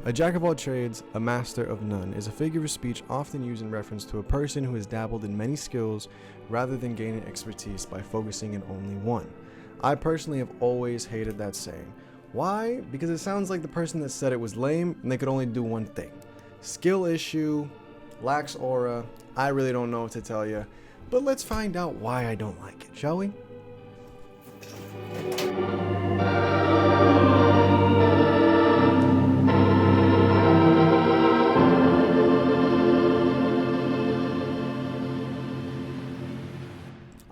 A jack of all trades, a master of none is a figure of speech often used in reference to a person who has dabbled in many skills rather than gaining expertise by focusing in only one. I personally have always hated that saying. Why? Because it sounds like the person that said it was lame and they could only do one thing. Skill issue, lacks aura, I really don't know what to tell you, but let's find out why I don't like it, shall we?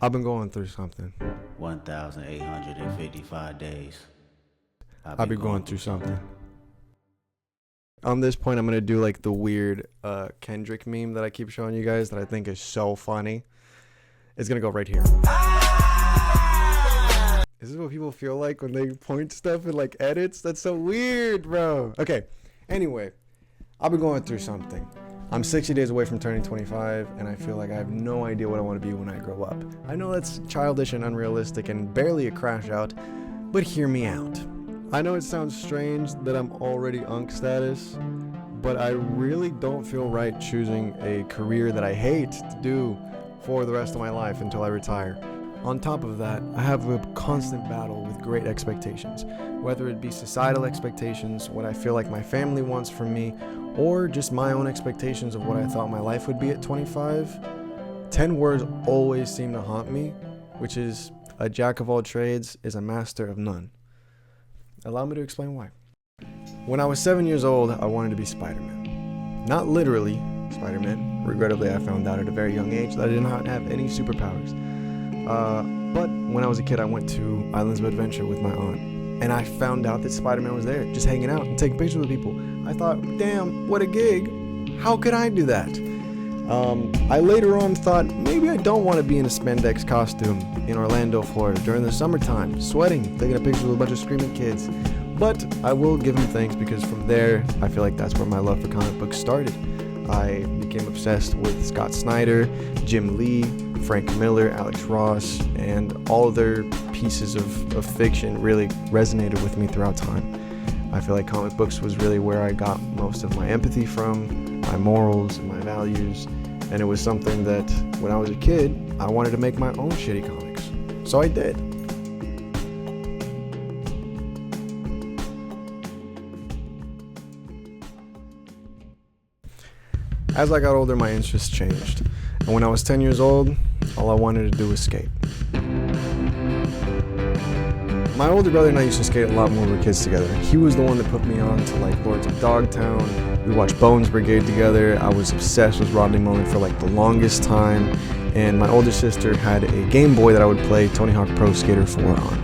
I've been going through something. 1,855 days. I've been going through something. On this point, I'm going to do like the weird Kendrick meme that I keep showing you guys that I think is so funny. It's going to go right here. This is what people feel like when they point stuff in like edits. That's so weird, bro. Okay, anyway, I've been going through something. I'm 60 days away from turning 25, and I feel like I have no idea what I want to be when I grow up. I know that's childish and unrealistic and barely a crash out, but hear me out. I know it sounds strange that I'm already unk status, but I really don't feel right choosing a career that I hate to do for the rest of my life until I retire. On top of that, I have a constant battle with great expectations, whether it be societal expectations, what I feel like my family wants from me, or just my own expectations of what I thought my life would be at 25. 10 words always seem to haunt me, which is a jack of all trades is a master of none. Allow me to explain why. When I was 7 years old, I wanted to be Spider-Man. Not literally Spider-Man. Regrettably, I found out at a very young age that I did not have any superpowers. But when I was a kid, I went to Islands of Adventure with my aunt, and I found out that Spider-Man was there, just hanging out and taking pictures with people. I thought, damn, what a gig. How could I do that? I later on thought, maybe I don't want to be in a spandex costume in Orlando, Florida during the summertime, sweating, taking a picture with a bunch of screaming kids. But I will give him thanks because from there, I feel like that's where my love for comic books started. I became obsessed with Scott Snyder, Jim Lee, Frank Miller, Alex Ross, and all other pieces of fiction really resonated with me throughout time. I feel like comic books was really where I got most of my empathy from, my morals, and my values, and it was something that when I was a kid, I wanted to make my own shitty comics. So I did. As I got older, my interests changed. And when I was 10 years old, all I wanted to do was skate. My older brother and I used to skate a lot when we were kids together. He was the one that put me on to like Lords of Dogtown. We watched Bones Brigade together. I was obsessed with Rodney Mullen for like the longest time. And my older sister had a Game Boy that I would play Tony Hawk Pro Skater 4 on.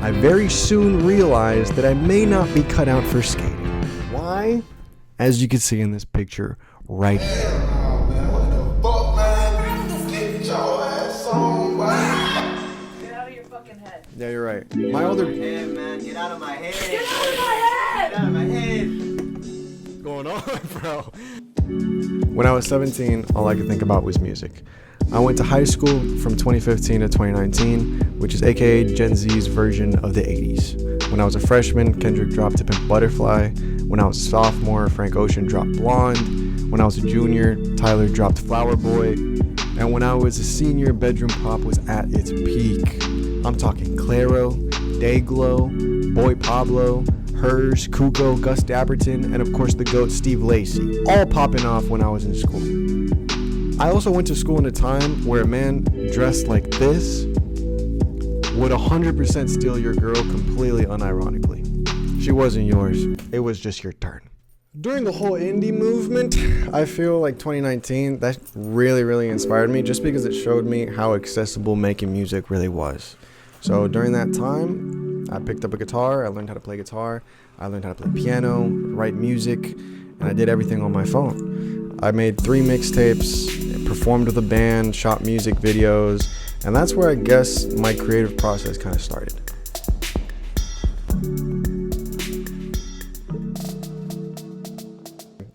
I very soon realized that I may not be cut out for skating. Why? As you can see in this picture right here. Yeah, you're right. My older... Hey, man, get out of my head. Get out of my head! Get out of my head. What's going on, bro? When I was 17, all I could think about was music. I went to high school from 2015 to 2019, which is aka Gen Z's version of the 80s. When I was a freshman, Kendrick dropped To Pimp a Butterfly. When I was a sophomore, Frank Ocean dropped Blonde. When I was a junior, Tyler dropped Flower Boy. And when I was a senior, Bedroom Pop was at its peak. I'm talking Claro, Dayglow, Boy Pablo, Hers, Kuko, Gus Dapperton, and of course the GOAT Steve Lacy, all popping off when I was in school. I also went to school in a time where a man dressed like this would 100% steal your girl completely unironically. She wasn't yours, it was just your turn. During the whole indie movement, I feel like 2019, that really inspired me just because it showed me how accessible making music really was. So during that time, I picked up a guitar, I learned how to play guitar, I learned how to play piano, write music, and I did everything on my phone. I made 3 mixtapes, performed with a band, shot music videos, and that's where I guess my creative process kind of started.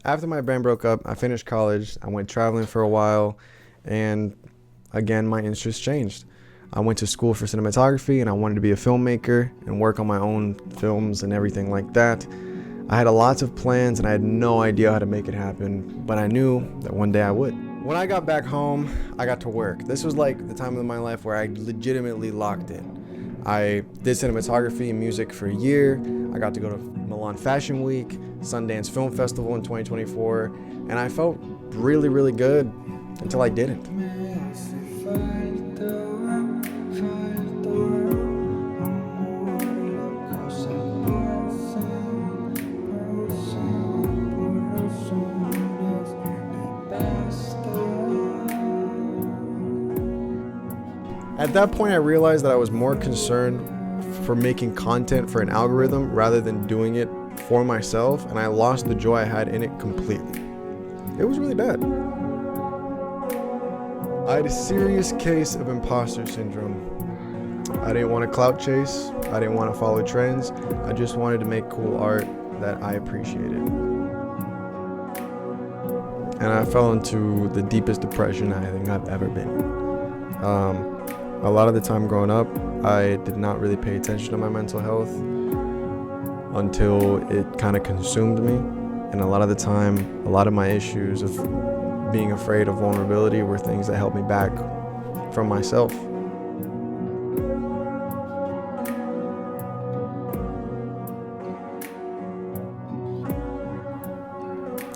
After my band broke up, I finished college, I went traveling for a while, and again, my interests changed. I went to school for cinematography and I wanted to be a filmmaker and work on my own films and everything like that. I had lots of plans and I had no idea how to make it happen, but I knew that one day I would. When I got back home, I got to work. This was like the time of my life where I legitimately locked in. I did cinematography and music for a year. I got to go to Milan Fashion Week, Sundance Film Festival in 2024, and I felt really, really good until I didn't. At that point, I realized that I was more concerned for making content for an algorithm rather than doing it for myself, and I lost the joy I had in it completely. It was really bad. I had a serious case of imposter syndrome. I didn't want to clout chase. I didn't want to follow trends. I just wanted to make cool art that I appreciated. And I fell into the deepest depression I think I've ever been. A lot of the time growing up, I did not really pay attention to my mental health until it kind of consumed me. And a lot of the time, a lot of my issues of being afraid of vulnerability were things that held me back from myself.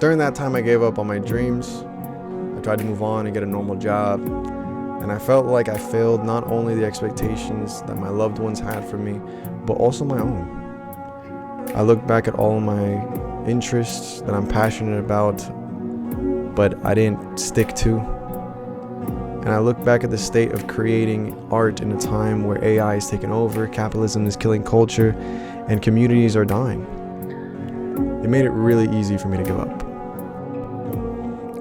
During that time, I gave up on my dreams. I tried to move on and get a normal job. And I felt like I failed not only the expectations that my loved ones had for me, but also my own. I look back at all my interests that I'm passionate about, but I didn't stick to. And I look back at the state of creating art in a time where AI is taking over, capitalism is killing culture, and communities are dying. It made it really easy for me to give up.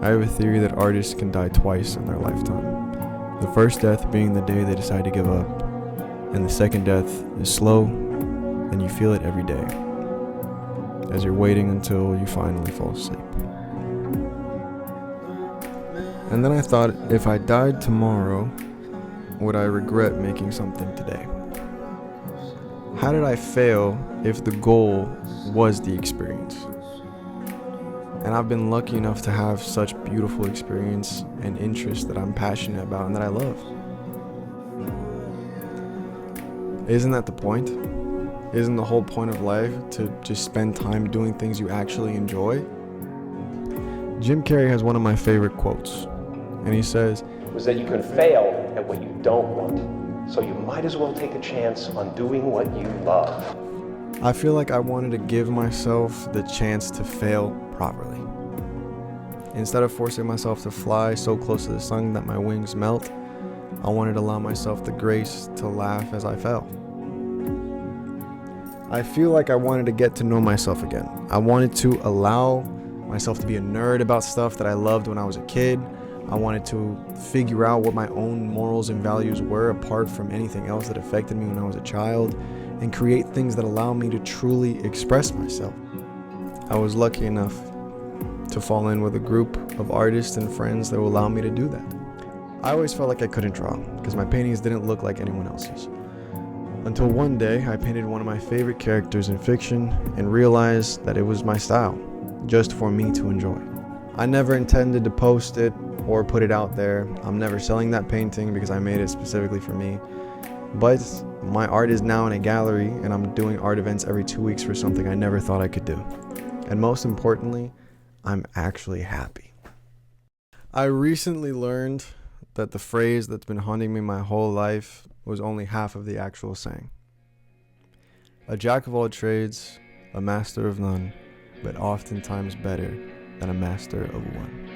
I have a theory that artists can die twice in their lifetime. The first death being the day they decide to give up, and the second death is slow, and you feel it every day, as you're waiting until you finally fall asleep. And then I thought, if I died tomorrow, would I regret making something today? How did I fail if the goal was the experience? And I've been lucky enough to have such beautiful experience and interests that I'm passionate about and that I love. Isn't that the point? Isn't the whole point of life to just spend time doing things you actually enjoy? Jim Carrey has one of my favorite quotes, and he says, was that you can fail at what you don't want, so you might as well take a chance on doing what you love. I feel like I wanted to give myself the chance to fail properly. Instead of forcing myself to fly so close to the sun that my wings melt, I wanted to allow myself the grace to laugh as I fell. I feel like I wanted to get to know myself again. I wanted to allow myself to be a nerd about stuff that I loved when I was a kid. I wanted to figure out what my own morals and values were apart from anything else that affected me when I was a child, and create things that allow me to truly express myself. I was lucky enough to fall in with a group of artists and friends that will allow me to do that. I always felt like I couldn't draw because my paintings didn't look like anyone else's. Until one day, I painted one of my favorite characters in fiction and realized that it was my style, just for me to enjoy. I never intended to post it or put it out there. I'm never selling that painting because I made it specifically for me. But my art is now in a gallery, and I'm doing art events every 2 weeks for something I never thought I could do. And most importantly, I'm actually happy. I recently learned that the phrase that's been haunting me my whole life was only half of the actual saying. A jack of all trades, a master of none, but oftentimes better than a master of one.